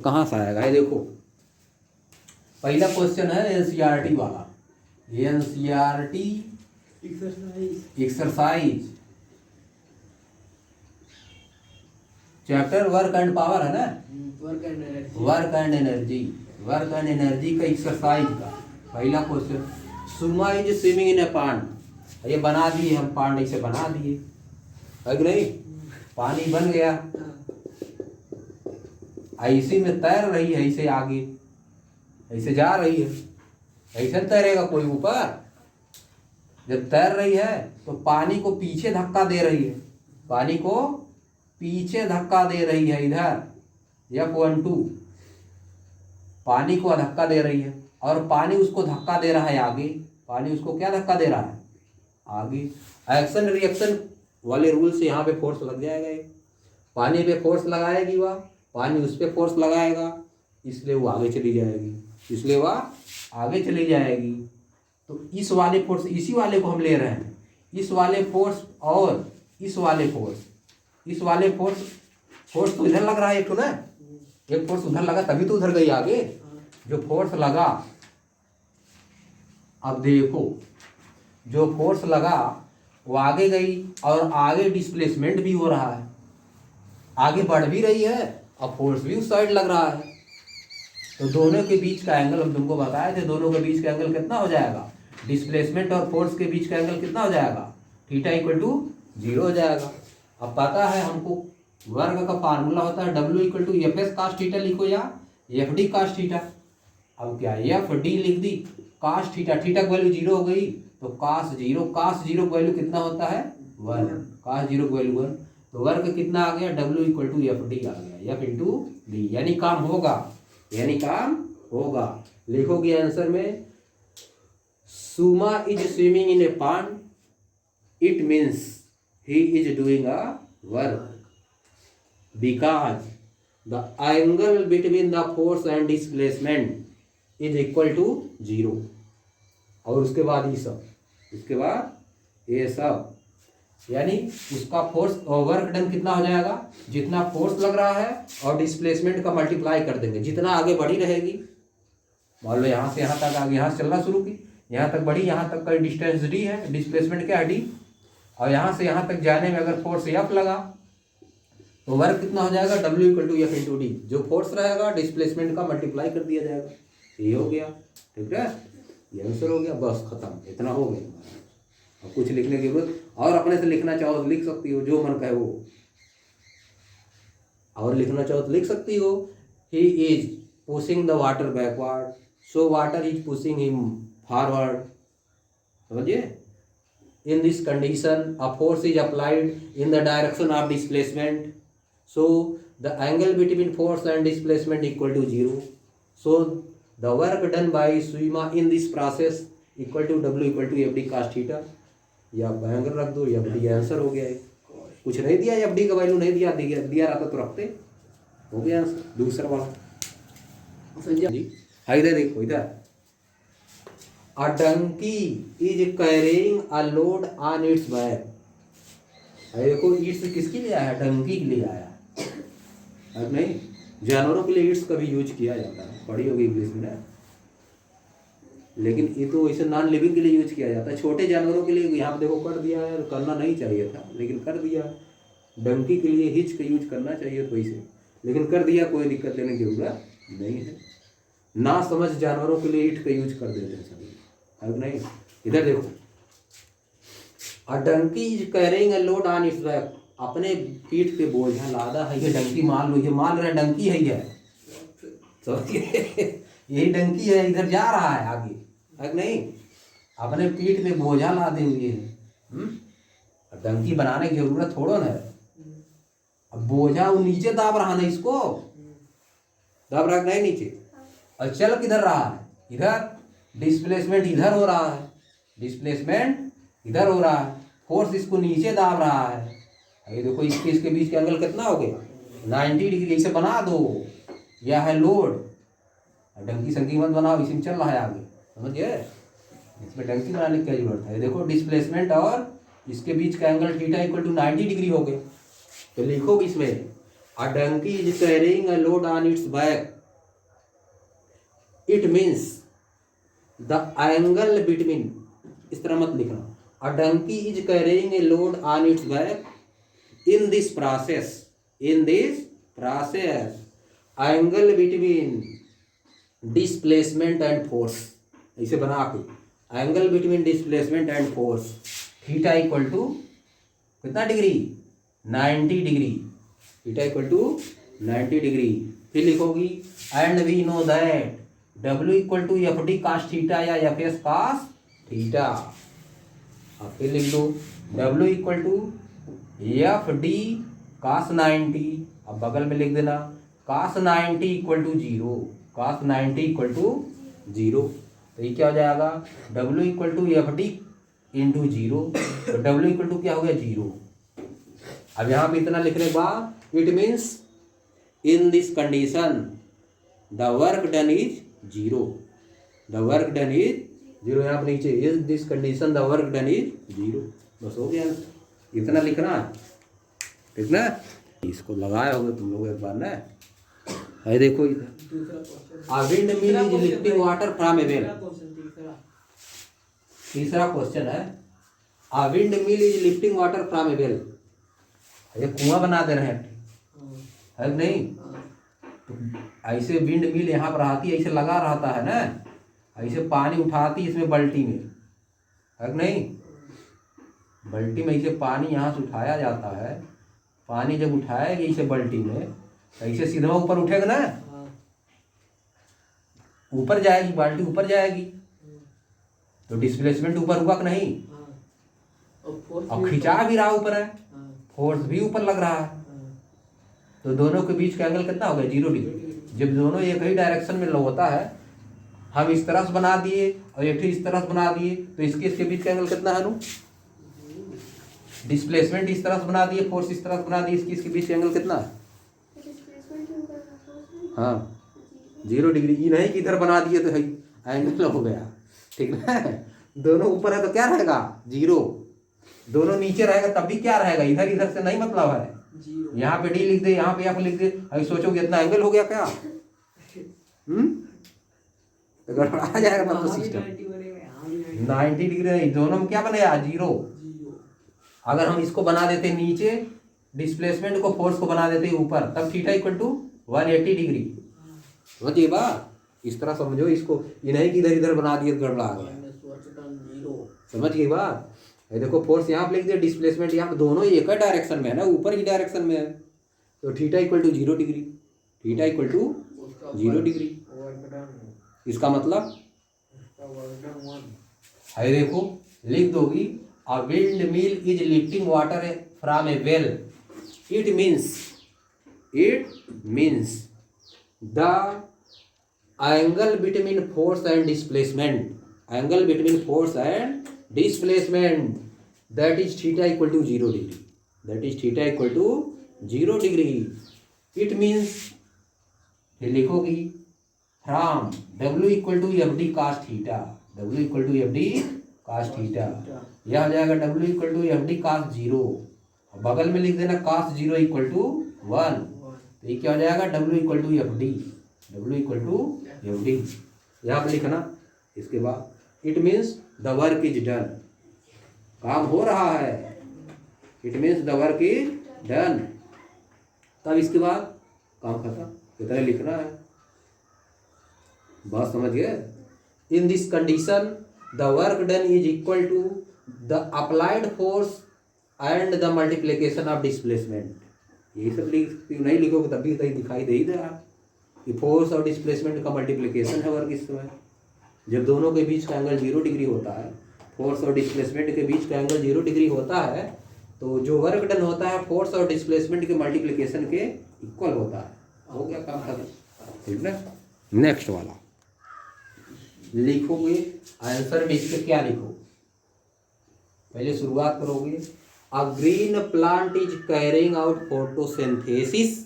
कहाँ से आएगा ये देखो। पहला क्वेश्चन है एनसीईआरटी वाला, NCERT exercise chapter work and power है ना, work and energy, work and energy का एक्सरसाइज का पहला क्वेश्चन। सुमा इज स्विमिंग इन ए पांड। ये बना दिए हम, पांड ऐसे बना दिए है कि नहीं, पानी बन गया, ऐसे में तैर रही है, ऐसे आगे ऐसे जा रही है, ऐसे तैरेगा कोई ऊपर। जब तैर रही है तो पानी को पीछे धक्का दे रही है, पानी को पीछे धक्का दे रही है, इधर F12 पानी को धक्का दे रही है, और पानी उसको धक्का दे रहा है आगे। पानी उसको क्या धक्का दे रहा है? आगे। एक्शन रिएक्शन वाले रूल से यहाँ पे फोर्स लग जाएगा। ये पानी पे फोर्स लगाएगी वह, पानी उस पर फोर्स लगाएगा, इसलिए वो आगे चली जाएगी, इसलिए वह आगे चली जाएगी। तो इस वाले फोर्स, इसी वाले को हम ले रहे हैं, इस वाले फोर्स और इस वाले फोर्स, इस वाले फोर्स तो इधर लग रहा है एक तो ना, एक फोर्स उधर लगा तभी तो उधर गई आगे। जो फोर्स लगा, अब देखो जो फोर्स लगा वो आगे गई, और आगे डिस्प्लेसमेंट भी हो रहा है, आगे बढ़ भी रही है और फोर्स भी उस साइड लग रहा है। तो दोनों के बीच का एंगल हम तुमको बताए थे, दोनों के बीच का एंगल कितना हो जाएगा? डिस्प्लेसमेंट और फोर्स के बीच का एंगल कितना हो जाएगा? थीटा इक्वल टू 0 हो जाएगा। अब पता है हमको वर्ग का फार्मूला होता है W equal to F S cos theta, लिखो या एफ डी कास थीटा। अब क्या एफ डी लिख दी, कास थीटा, थीटा की वैल्यू 0 हो गई तो कास 0, कास 0 की वैल्यू कितना होता है? 1, कास 0 की वैल्यू 1। तो वर्ग कितना आ गया? W equal to F D आ गया, एफ इंटू डी, यानी काम होगा, यानी काम होगा। लिखोगे आंसर में, Suma is swimming in a pond, it means he is doing a work because the angle between the force and displacement is equal to 0। और उसके बाद ये सब, उसके बाद ये सब, यानी उसका फोर्स और वर्क डन कितना हो जाएगा? जितना फोर्स लग रहा है और डिस्प्लेसमेंट का मल्टीप्लाई कर देंगे, जितना आगे बढ़ी रहेगी। मान लो यहाँ से यहाँ तक आगे, यहाँ से चलना शुरू की, यहाँ तक बढ़ी, यहाँ तक का डिस्टेंस डी है, डिस्प्लेसमेंट क्या है? डी। और यहाँ से यहाँ तक जाने में अगर फोर्स एफ लगा तो वर्क कितना हो जाएगा? W equal to F into D. जो फोर्स रहेगा डिस्प्लेसमेंट का मल्टीप्लाई कर दिया जाएगा। ये हो गया, ठीक है, ये आंसर हो गया, बस खत्म, इतना हो गया। अब कुछ लिखने की जरूरत, और अपने से लिखना चाहो तो लिख सकती हो, जो मन कहे वो, और लिखना चाहो तो लिख सकती हो। He is pushing the water backward, so water is pushing him forward. समझिए, in this condition a force is applied in the direction of displacement, so the angle between force and displacement equal to 0, so the work done by swimmer in this process equal to W equal to FD cos theta। या angle रख दो, या FD answer हो गया है। कुछ नहीं दिया, FD का वैल्यू नहीं दिया, दिया रहता तो रखते, हो गया आंसर। दूसरा वाला जी, इधर देखो, इधर A donkey is carrying a load on its back। देखो ईट्स किसके लिए आया? डंकी के लिए आया, अब नहीं, जानवरों के लिए ईट्स का भी यूज किया जाता है, पढ़ी होगी इंग्लिश में ना, लेकिन ये तो वैसे नॉन लिविंग के लिए यूज किया जाता है। छोटे जानवरों के लिए यहाँ देखो कर दिया है, करना नहीं चाहिए था लेकिन कर दिया। डंकी के लिए हिच का यूज करना चाहिए तो वैसे, लेकिन कर दिया, कोई दिक्कत लेने की जरूरत नहीं है। ना समझ जानवरों के लिए ईट का यूज कर देते हैं सभी, अब नहीं। इधर देखो, a donkey is carrying a load on its back, अपने पीठ पे बोझा लादा है। ये डंकी मान लो, ये मान रहा डंकी है, ये तो यही डंकी है, इधर जा रहा है आगे, अब नहीं, अपने पीठ पे बोझा लादे हुए है। डंकी बनाने की जरूरत थोड़ा ना है। अब बोझा वो नीचे दाब रहा ना, इसको दाब रहा नहीं नीचे, और चल किधर रहा है? इधर। डिस्प्लेसमेंट इधर हो रहा है, डिस्प्लेसमेंट इधर हो रहा है, फोर्स इसको नीचे दाब रहा है। ये देखो, इसके बीच का एंगल कितना हो गया? 90 डिग्री। इसे बना दो, यह है लोड, डंकी संकी मत बनाओ, इसी में चल रहा है आगे, समझिए, इसमें डंकी बनाने की क्या जरूरत है? देखो डिस्प्लेसमेंट और इसके बीच का angle theta equal to 90 degree हो गया। तो लिखो इसमें A donkey is carrying a load on its back. It means the angle between, इस तरह मत लिखना. A donkey is carrying a load on its back. In this process, angle between displacement and force, ऐसे बना के, angle between displacement and force theta equal to कितना degree, 90 degree. Theta equal to 90 degree. फिर लिखोगी and we know that W equal to F D cos theta या F S cos theta. अब फिर लिख लो W equal to F D cos 90. अब बगल में लिख देना cos 90 equal to 0. Cos 90 equal to 0. तो ये क्या हो जाएगा, W equal to F D into 0. तो W इक्वल टू क्या हो गया 0. अब यहाँ पे इतना लिखने के बाद it means in this condition the work done is 0. The work done is 0. यहाँ पे नीचे is this condition the work done is 0. बस हो गया, इतना लिखना है. ठीक ना, इसको लगाए होगे तुम लोग एक बार ना. है देखो इधर, a windmill is lifting water from a well. तीसरा क्वेश्चन है, a windmill is lifting water from a well. ये कुआं बना दे रहे हैं, है नहीं. तो ऐसे विंड मिल यहाँ पर आती है, ऐसे लगा रहता है ना, ऐसे पानी उठाती इसमें बाल्टी में, है नहीं. बाल्टी में ऐसे पानी यहाँ से उठाया जाता है. पानी जब उठाएगी इसे बाल्टी में, ऐसे सीधा ऊपर उठेगा ना, ऊपर जाएगी बाल्टी, ऊपर जाएगी. तो डिस्प्लेसमेंट ऊपर हुआ कि नहीं. अब खिंचा भी रहा ऊपर है, फोर्स भी ऊपर लग रहा है. तो दोनों के बीच का एंगल कितना हो गया, 0 डिग्री. जब दोनों एक ही डायरेक्शन में होता है, हम इस तरह से बना दिए और एक इस तरह से बना दिए, तो इसके बीच का एंगल कितना है. डिस्प्लेसमेंट इस तरह से बना दिए, फोर्स इस तरह से बना दिए, इसके बीच का एंगल कितना है. हाँ 0 डिग्री. ये नहीं कि इधर बना दिए तो है एंगल हो गया. ठीक है, दोनों ऊपर है तो क्या रहेगा 0. दोनों नीचे रहेगा तब भी क्या रहेगा, इधर इधर से नहीं मतलब है. यहाँ पे डी लिख दे, यहाँ पे एफ लिख दे, अभी सोचोगे इतना एंगल हो गया क्या. अगर आ जाएगा तब तो सिस्टम 90 डिग्री नहीं, दोनों में क्या बनेगा 0. अगर हम इसको बना देते नीचे, डिस्प्लेसमेंट को फोर्स को बना देते ऊपर, तब थीटा इक्वल टू 180 डिग्री. समझिए बात, इस तरह समझो इसको. ये नहीं कि इधर इधर बना दिए गड़बड़ा आ गया. समझ गई बात. ये देखो फोर्स यहाँ पे लिख दिया, डिस्प्लेसमेंट यहाँ पे, दोनों एक ही डायरेक्शन में है ना, ऊपर की डायरेक्शन में है. तो theta equal to 0 degree. Theta equal to 0 degree. इसका मतलब है देखो लिख दोगी, a windmill is lifting water from a well. It means the angle between force and displacement, that is theta equal to 0 degree. It means ये लिखोगी from W equal to F D cos theta. W equal to F D cos theta. यह हो जाएगा W equal to F D cos 0. बगल में लिख देना कास 0 equal to 1. तो ये क्या हो जाएगा W equal to F D. W equal to F D यहाँ पे लिखना. इसके बाद it means the work is done. काम हो रहा है. It means the work is done. तब इसके बाद काम खत्म. कितना लिखना है, बात समझ गए. In this condition the work done is equal to the applied force and the multiplication of displacement. यही सब नहीं लिखोगे तब भी कहीं दिखाई दे ही दे रहा कि फोर्स और डिस्प्लेसमेंट का मल्टीप्लिकेशन है वर्क इस समय. जब दोनों के बीच का एंगल 0 डिग्री होता है, फोर्स और डिस्प्लेसमेंट के बीच का एंगल 0 डिग्री होता है, तो जो वर्क डन होता है फोर्स और डिस्प्लेसमेंट के मल्टीप्लिकेशन के इक्वल होता है. हो गया काम खत्म. ठीक ना. नेक्स्ट वाला लिखोगे आंसर में इसके क्या लिखो. पहले शुरुआत करोगे. A green plant is carrying out photosynthesis.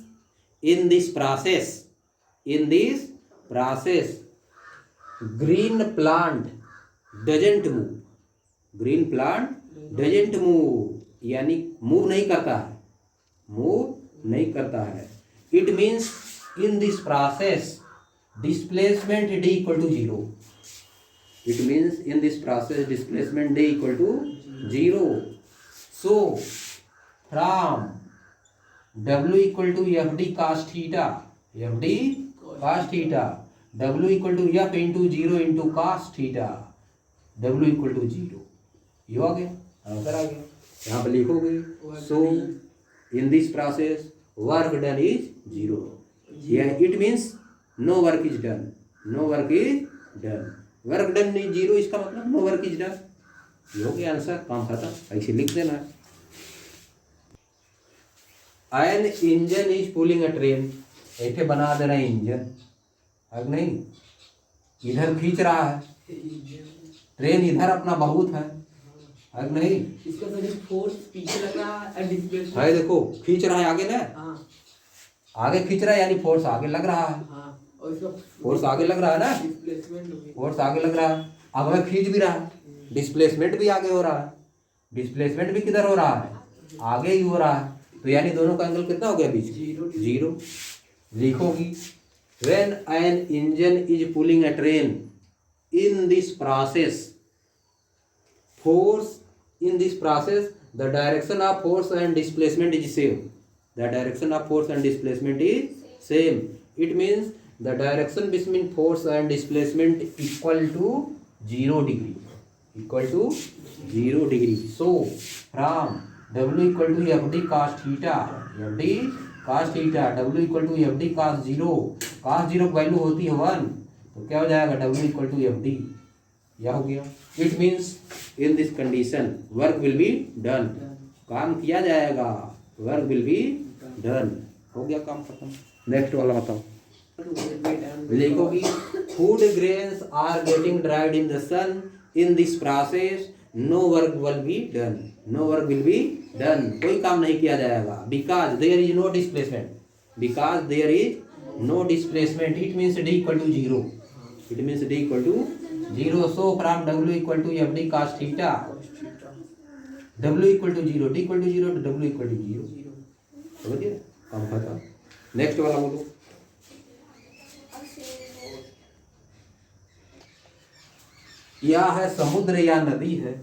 In this process green plant doesn't move. यानी मूव नहीं करता है. It means in this process displacement d equal to 0. It means in this process displacement d equal to 0. So from w equal to fd cos theta, fd cos theta, w equal to f into 0 into cos theta, w equal to 0. ये आ गया, answer आ गया, यहाँ पर लिखोगे. So in this process work done is 0. Yeah, it means no work is done. No work is done. Work done is 0, इसका मतलब no work is done. ये हो गया आंसर, काम खत्म. ऐसे लिख देना. An engine is pulling a train. ऐसे बना दे रहा है इंजन, अब नहीं इधर खींच रहा है ट्रेन, इधर अपना बहुत है, अब नहीं इसका फोर्स पीछे लग रहा है, डिस्प्लेसमेंट है, देखो खींच रहा है आगे ना. हाँ आगे खींच रहा है यानी फोर्स आगे लग रहा है. हाँ, और इसका फोर्स आगे लग रहा है ना, डिस्प्लेसमेंट फोर्स आगे लग रहा है. अब हमें खींच भी रहा है, डिस्प्लेसमेंट भी आगे हो रहा है. डिस्प्लेसमेंट भी किधर हो रहा है, आगे ही हो रहा है. तो यानी दोनों का एंगल कितना हो गया बीच, 0. लिखोगी when an engine is pulling a train, in this process force, in this process the direction of force and displacement is same. The direction of force and displacement is same. It means the direction between force and displacement equal to 0 degree, equal to 0 degree. So from w equal to fd cos theta, fd cos theta, w equal to fd cos 0, cos 0 की value होती है 1, तो क्या हो जाएगा w equal to fd, यह हो गया. It means in this condition work will be done, काम किया जाएगा, वर्क विल बी डन. हो गया काम खत्म. नेक्स्ट वाला बताओ. लिखोगी food grains are getting dried in the sun, in this process no work will be done. No work will be done, कोई काम नहीं किया जाएगा. Because there is no displacement, because there is no displacement. इट मीन्स d equal to 0. It means d equal to 0. So from w equal to fd cos theta, w equal to 0, d equal to 0, to w equal to 0. समझ गए, काम खत्म. Next वाला बोलो. यह है समुद्र या नदी है,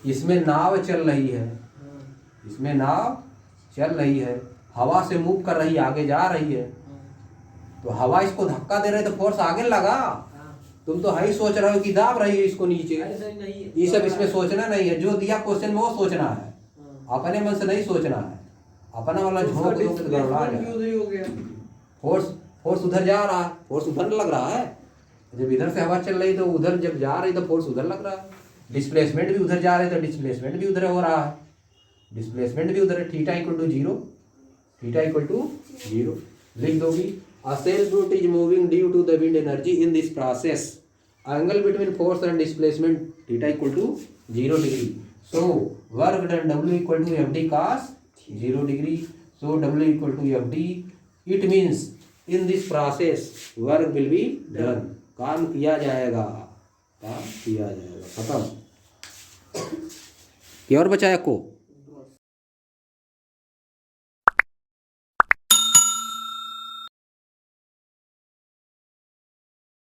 इसमें नाव चल रही है, इसमें नाव चल रही है, हवा से मूव कर रही है, आगे जा रही है. तो हवा इसको धक्का दे रहे तो फोर्स आगे लगा. तुम तो है ही सोच रहे हो कि दाब रही है इसको नीचे. ये सब इसमें सोचना नहीं है, जो दिया क्वेश्चन में वो सोचना है, अपने मन से नहीं सोचना है. अपना वाला झोंक दो तो गड़बड़ा जाए. फोर्स उधर जा रहा है, फोर्स उधर लग रहा है. जब इधर से हवा चल रही तो उधर जब जा रही तो फोर्स उधर लग रहा है. डिस्प्लेसमेंट भी उधर जा रहे तो डिस्प्लेसमेंट भी उधर हो रहा है. डिस्प्लेसमेंट भी उधर है. Theta equal to 0, theta equal to 0 लिख दोगी. A sailboat is moving due to the wind energy in this process. Angle between force and displacement theta equal to 0 degree. So work done w equal to fd cos 0 degree. So w equal to fd. It means in this process work will be done. काम किया जाएगा, काम किया जाएगा. खत्म. क्या और बचा है आपको?